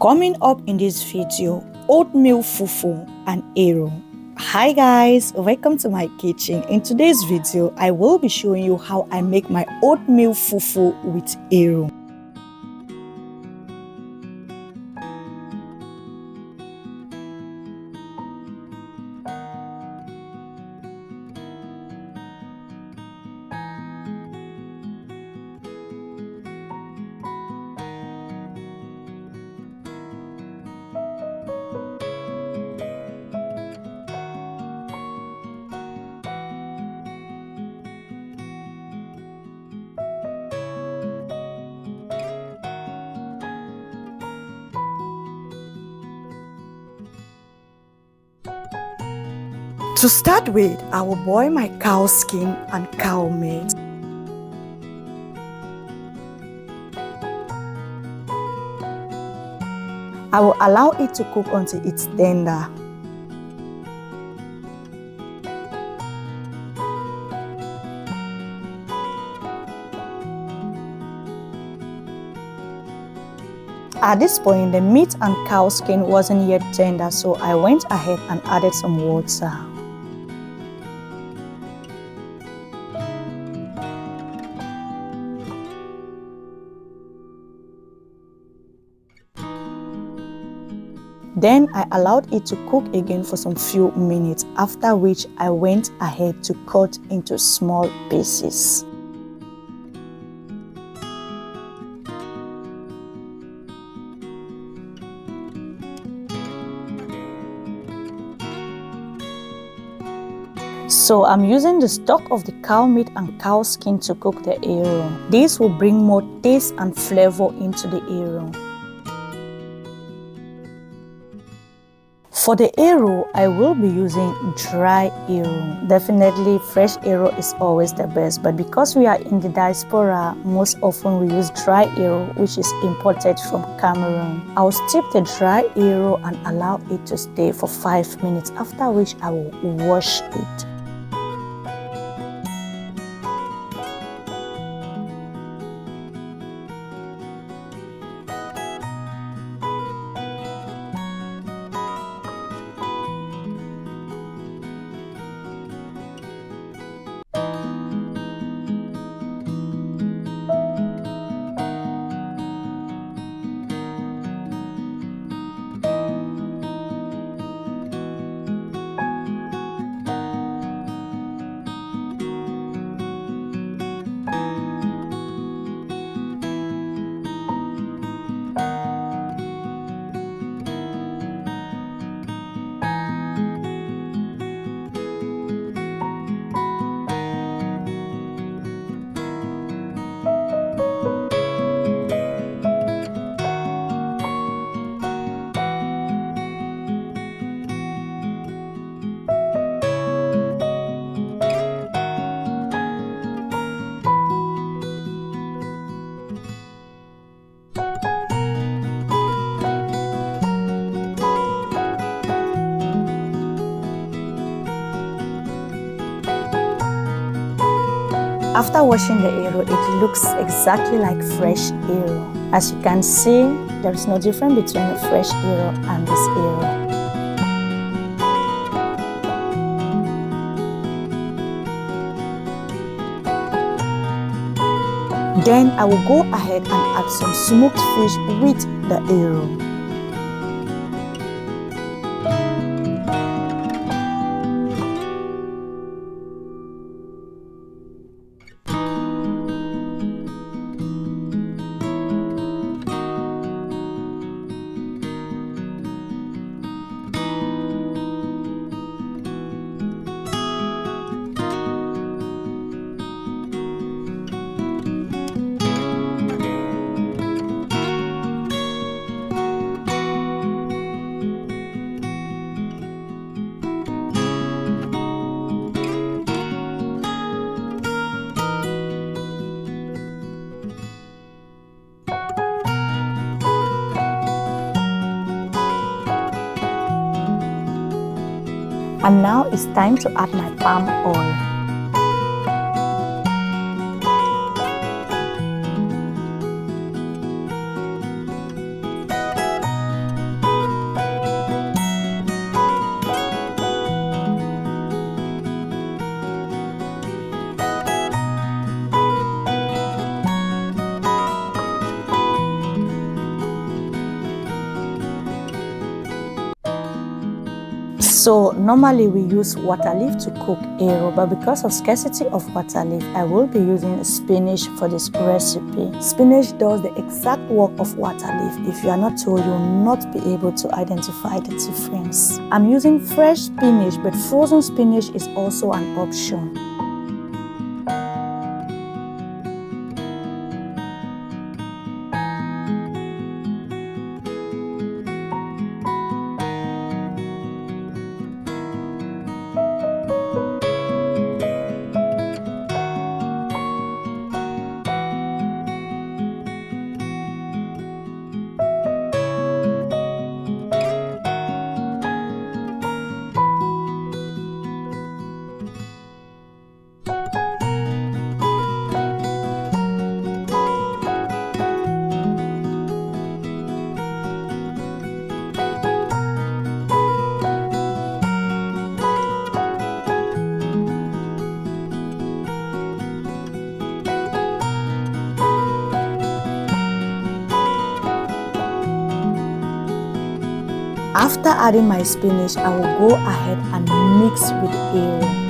Coming up in this video, oatmeal fufu and Eru. Hi guys, welcome to my kitchen. In today's video, I will be showing you how I make my oatmeal fufu with Eru. To start with, I will boil my cow skin and cow meat. I will allow it to cook until it's tender. At this point, the meat and cow skin wasn't yet tender, so I went ahead and added some water. Then I allowed it to cook again for some few minutes, after which I went ahead to cut into small pieces. So I'm using the stock of the cow meat and cow skin to cook the Eru. This will bring more taste and flavor into the Eru. For the Eru, I will be using dry Eru. Definitely fresh Eru is always the best, but because we are in the diaspora, most often we use dry Eru, which is imported from Cameroon. I'll steep the dry Eru and allow it to stay for 5 minutes, after which I will wash it. After washing the Eru, it looks exactly like fresh Eru. As you can see, there is no difference between the fresh Eru and this Eru. Then I will go ahead and add some smoked fish with the Eru. And now it's time to add my palm oil. So normally we use water leaf to cook eru, but because of scarcity of water leaf, I will be using spinach for this recipe. Spinach does the exact work of water leaf. If you are not told, you will not be able to identify the difference. I'm using fresh spinach, but frozen spinach is also an option. After adding my spinach, I will go ahead and mix with the eru.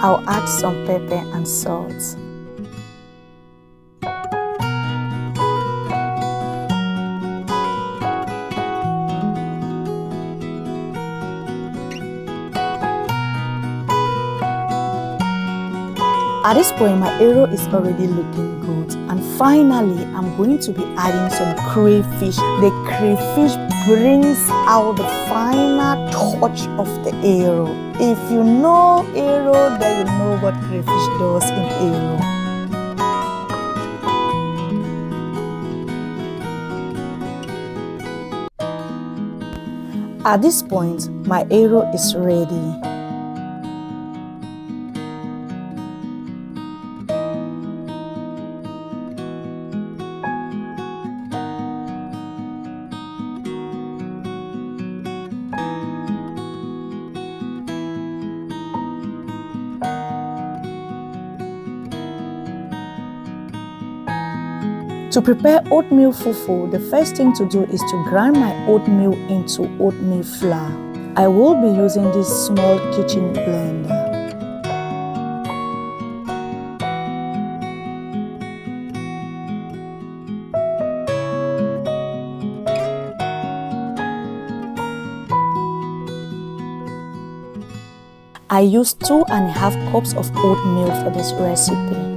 I'll add some pepper and salt. At this point, my eru is already looking good. And finally, I'm going to be adding some crayfish. The crayfish brings out the final touch of the eru. If you know eru, then you know what crayfish does in eru. At this point, my eru is ready. To prepare oatmeal fufu, the first thing to do is to grind my oatmeal into oatmeal flour. I will be using this small kitchen blender. I used 2.5 cups of oatmeal for this recipe.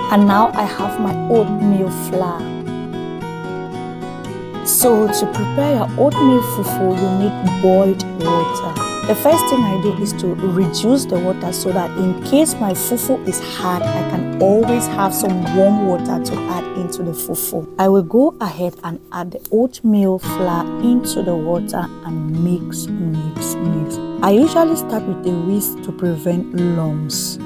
And now I have my oatmeal flour. So to prepare your oatmeal fufu, you need boiled water. The first thing I do is to reduce the water so that in case my fufu is hard, I can always have some warm water to add into the fufu. I will go ahead and add the oatmeal flour into the water and mix. I usually start with a whisk to prevent lumps.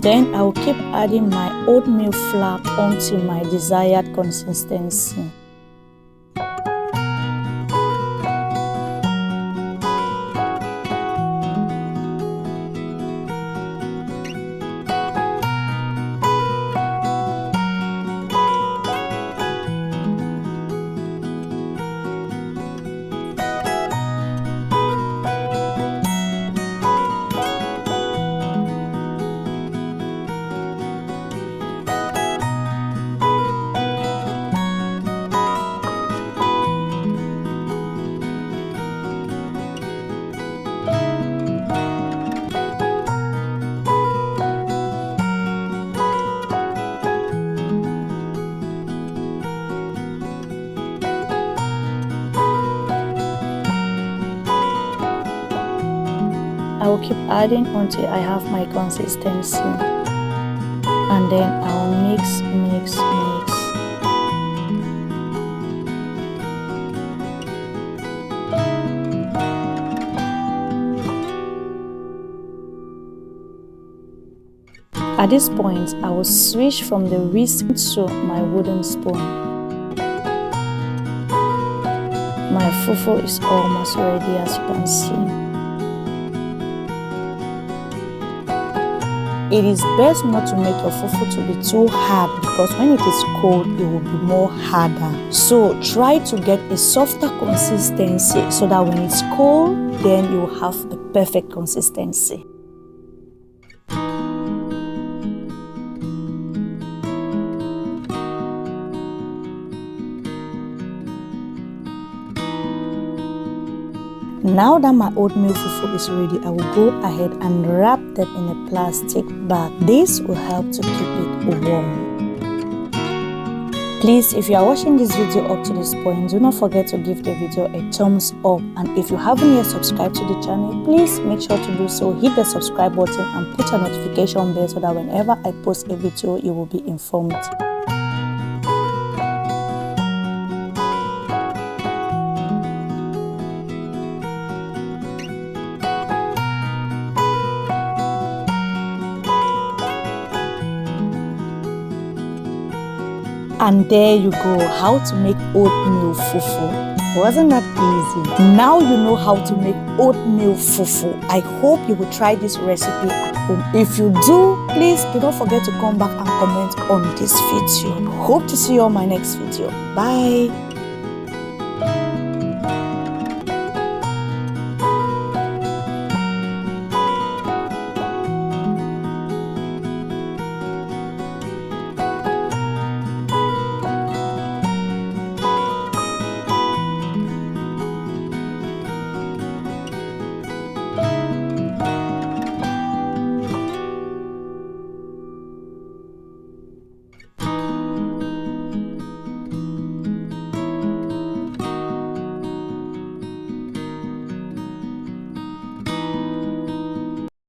Then I will keep adding my oatmeal flour until my desired consistency. I will keep adding until I have my consistency, and then I'll mix. At this point, I will switch from the whisk to my wooden spoon. My fufu is almost ready, as you can see. It is best not to make your fufu to be too hard, because when it is cold, it will be more harder. So try to get a softer consistency so that when it's cold, then you will have the perfect consistency. Now that my oatmeal fufu is ready, I will go ahead and wrap them in a plastic bag. This will help to keep it warm. Please, if you are watching this video up to this point, do not forget to give the video a thumbs up. And if you haven't yet subscribed to the channel, please make sure to do so. Hit the subscribe button and put a notification bell so that whenever I post a video, you will be informed. And there you go, how to make oatmeal fufu. Wasn't that easy? Now you know how to make oatmeal fufu. I hope you will try this recipe at home. If you do, please do not forget to come back and comment on this video. Hope to see you on my next video. Bye.